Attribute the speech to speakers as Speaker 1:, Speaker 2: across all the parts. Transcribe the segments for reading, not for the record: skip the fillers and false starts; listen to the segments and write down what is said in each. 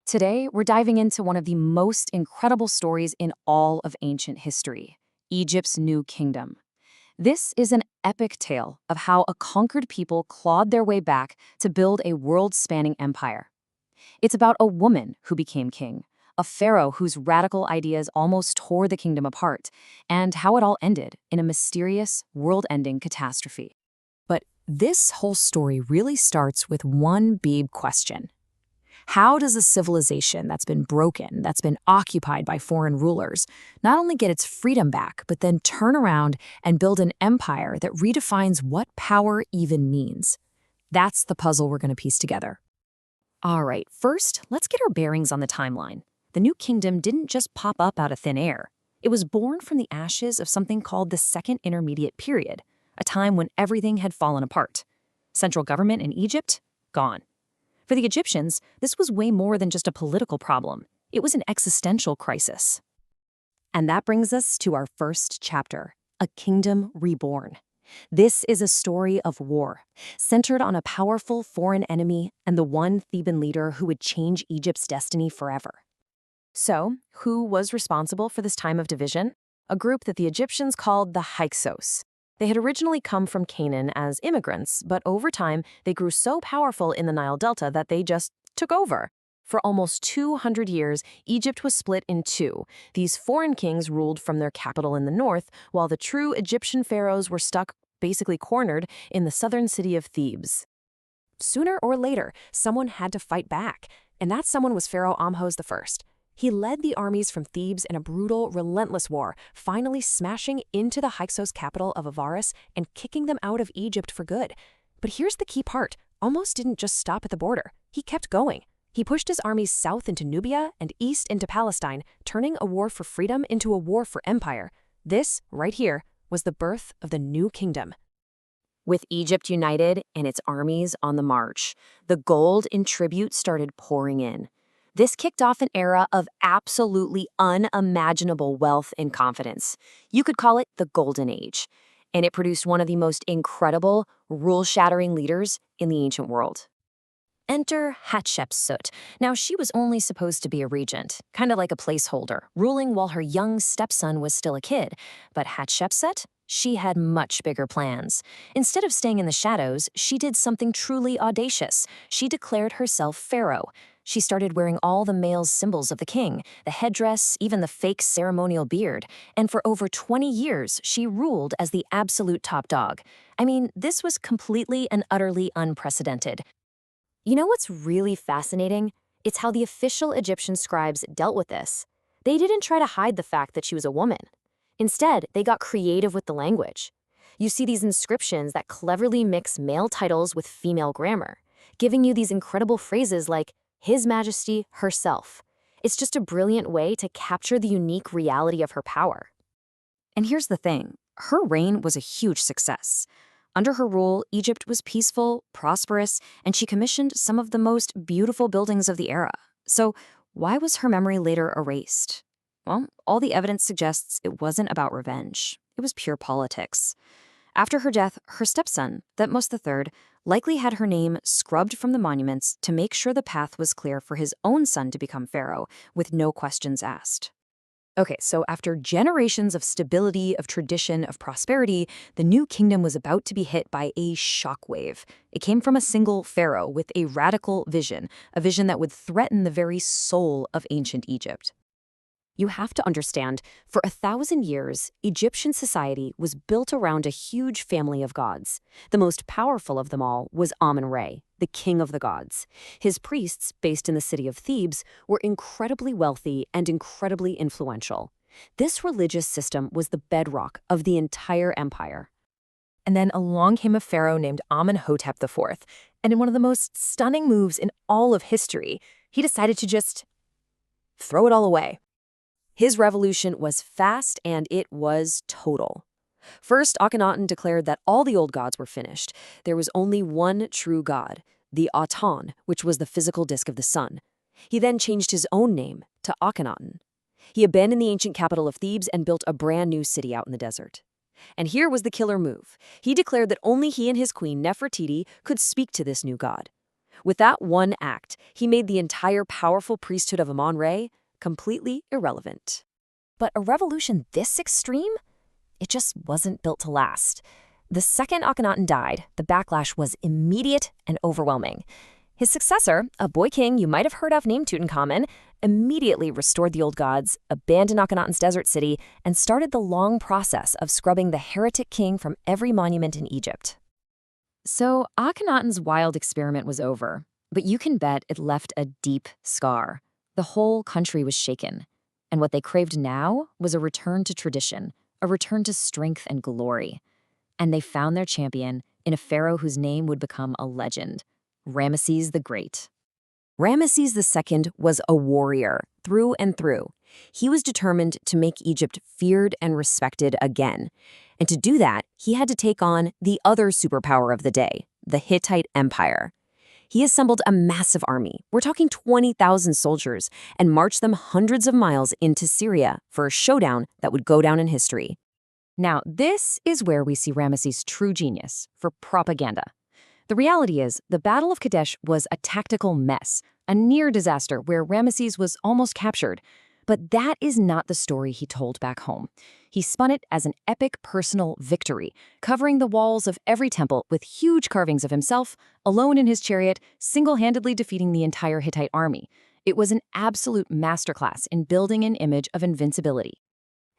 Speaker 1: Today, we're diving into one of the most incredible stories in all of ancient history, Egypt's New Kingdom. This is an epic tale of how a conquered people clawed their way back to build a world-spanning empire. It's about a woman who became king, a pharaoh whose radical ideas almost tore the kingdom apart, and how it all ended in a mysterious, world-ending catastrophe. But this whole story really starts with one big question. How does a civilization that's been broken, that's been occupied by foreign rulers, not only get its freedom back, but then turn around and build an empire that redefines what power even means? That's the puzzle we're going to piece together. All right, first, let's get our bearings on the timeline. The New Kingdom didn't just pop up out of thin air. It was born from the ashes of something called the Second Intermediate Period, a time when everything had fallen apart. Central government in Egypt? Gone. For the Egyptians, this was way more than just a political problem. It was an existential crisis. And that brings us to our first chapter, A Kingdom Reborn. This is a story of war, centered on a powerful foreign enemy and the one Theban leader who would change Egypt's destiny forever. So, who was responsible for this time of division? A group that the Egyptians called the Hyksos. They had originally come from Canaan as immigrants, but over time, they grew so powerful in the Nile Delta that they just took over. For almost 200 years, Egypt was split in two. These foreign kings ruled from their capital in the north, while the true Egyptian pharaohs were stuck, basically cornered, in the southern city of Thebes. Sooner or later, someone had to fight back, and that someone was Pharaoh Amhos I. He led the armies from Thebes in a brutal, relentless war, finally smashing into the Hyksos capital of Avaris and kicking them out of Egypt for good. But here's the key part. Ahmose didn't just stop at the border. He kept going. He pushed his armies south into Nubia and east into Palestine, turning a war for freedom into a war for empire. This, right here, was the birth of the New Kingdom. With Egypt united and its armies on the march, the gold in tribute started pouring in. This kicked off an era of absolutely unimaginable wealth and confidence. You could call it the Golden Age, and it produced one of the most incredible, rule-shattering leaders in the ancient world. Enter Hatshepsut. Now, she was only supposed to be a regent, kind of like a placeholder, ruling while her young stepson was still a kid. But Hatshepsut? She had much bigger plans. Instead of staying in the shadows, she did something truly audacious. She declared herself pharaoh. She started wearing all the male symbols of the king, the headdress, even the fake ceremonial beard. And for over 20 years, she ruled as the absolute top dog. I mean, this was completely and utterly unprecedented. You know what's really fascinating? It's how the official Egyptian scribes dealt with this. They didn't try to hide the fact that she was a woman. Instead, they got creative with the language. You see these inscriptions that cleverly mix male titles with female grammar, giving you these incredible phrases like, His Majesty herself. It's just a brilliant way to capture the unique reality of her power. And here's the thing, her reign was a huge success. Under her rule, Egypt was peaceful, prosperous, and she commissioned some of the most beautiful buildings of the era. So why was her memory later erased? Well, all the evidence suggests it wasn't about revenge. It was pure politics. After her death, her stepson, Thutmose III, likely had her name scrubbed from the monuments to make sure the path was clear for his own son to become pharaoh, with no questions asked. Okay, so after generations of stability, of tradition, of prosperity, the New Kingdom was about to be hit by a shockwave. It came from a single pharaoh with a radical vision, a vision that would threaten the very soul of ancient Egypt. You have to understand, for 1,000 years, Egyptian society was built around a huge family of gods. The most powerful of them all was Amun-Re, the king of the gods. His priests, based in the city of Thebes, were incredibly wealthy and incredibly influential. This religious system was the bedrock of the entire empire. And then along came a pharaoh named Amenhotep IV, and in one of the most stunning moves in all of history, he decided to just throw it all away. His revolution was fast and it was total. First, Akhenaten declared that all the old gods were finished. There was only one true god, the Aten, which was the physical disk of the sun. He then changed his own name to Akhenaten. He abandoned the ancient capital of Thebes and built a brand new city out in the desert. And here was the killer move. He declared that only he and his queen, Nefertiti, could speak to this new god. With that one act, he made the entire powerful priesthood of Amon-Ra completely irrelevant. But a revolution this extreme? It just wasn't built to last. The second Akhenaten died, the backlash was immediate and overwhelming. His successor, a boy king you might have heard of named Tutankhamun, immediately restored the old gods, abandoned Akhenaten's desert city, and started the long process of scrubbing the heretic king from every monument in Egypt. So Akhenaten's wild experiment was over, but you can bet it left a deep scar. The whole country was shaken, and what they craved now was a return to tradition, a return to strength and glory. And they found their champion in a pharaoh whose name would become a legend, Ramesses the Great. Ramesses II was a warrior through and through. He was determined to make Egypt feared and respected again. And to do that, he had to take on the other superpower of the day, the Hittite Empire. He assembled a massive army, we're talking 20,000 soldiers, and marched them hundreds of miles into Syria for a showdown that would go down in history. Now, this is where we see Ramesses' true genius for propaganda. The reality is, the Battle of Kadesh was a tactical mess, a near disaster where Ramesses was almost captured. But that is not the story he told back home. He spun it as an epic personal victory, covering the walls of every temple with huge carvings of himself, alone in his chariot, single-handedly defeating the entire Hittite army. It was an absolute masterclass in building an image of invincibility.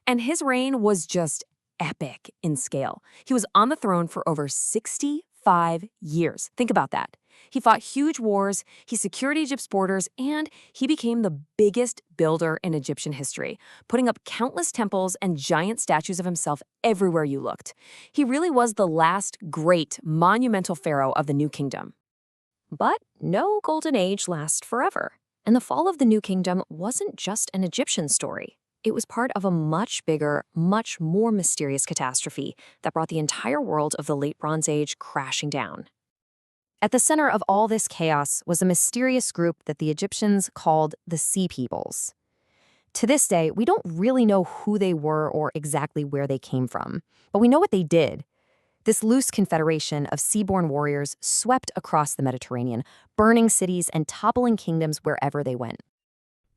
Speaker 1: And his reign was just epic in scale. He was on the throne for over 65 years. Think about that. He fought huge wars, he secured Egypt's borders, and he became the biggest builder in Egyptian history, putting up countless temples and giant statues of himself everywhere you looked. He really was the last great, monumental pharaoh of the New Kingdom. But no golden age lasts forever. And the fall of the New Kingdom wasn't just an Egyptian story. It was part of a much bigger, much more mysterious catastrophe that brought the entire world of the Late Bronze Age crashing down. At the center of all this chaos was a mysterious group that the Egyptians called the Sea Peoples. To this day, we don't really know who they were or exactly where they came from, but we know what they did. This loose confederation of seaborne warriors swept across the Mediterranean, burning cities and toppling kingdoms wherever they went.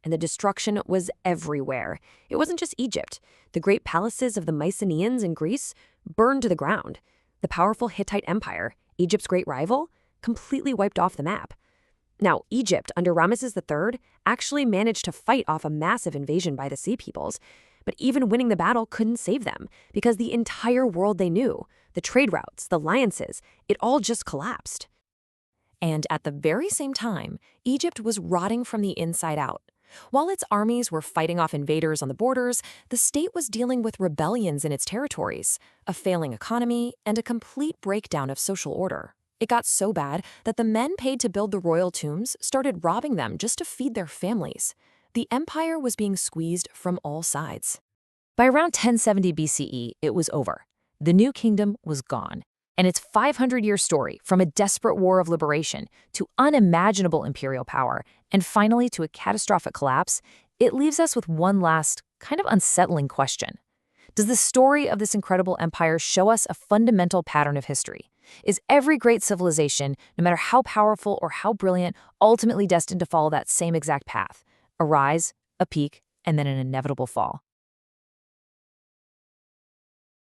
Speaker 1: And the destruction was everywhere. It wasn't just Egypt. The great palaces of the Mycenaeans in Greece burned to the ground. The powerful Hittite Empire, Egypt's great rival, completely wiped off the map. Now, Egypt, under Ramesses III, actually managed to fight off a massive invasion by the Sea Peoples, but even winning the battle couldn't save them, because the entire world they knew, the trade routes, the alliances, it all just collapsed. And at the very same time, Egypt was rotting from the inside out. While its armies were fighting off invaders on the borders, the state was dealing with rebellions in its territories, a failing economy, and a complete breakdown of social order. It got so bad that the men paid to build the royal tombs started robbing them just to feed their families. The empire was being squeezed from all sides. By around 1070 BCE, it was over. The New Kingdom was gone. And its 500-year story, from a desperate war of liberation to unimaginable imperial power, and finally to a catastrophic collapse, it leaves us with one last, kind of unsettling question. Does the story of this incredible empire show us a fundamental pattern of history? Is every great civilization, no matter how powerful or how brilliant, ultimately destined to follow that same exact path? A rise, a peak, and then an inevitable fall?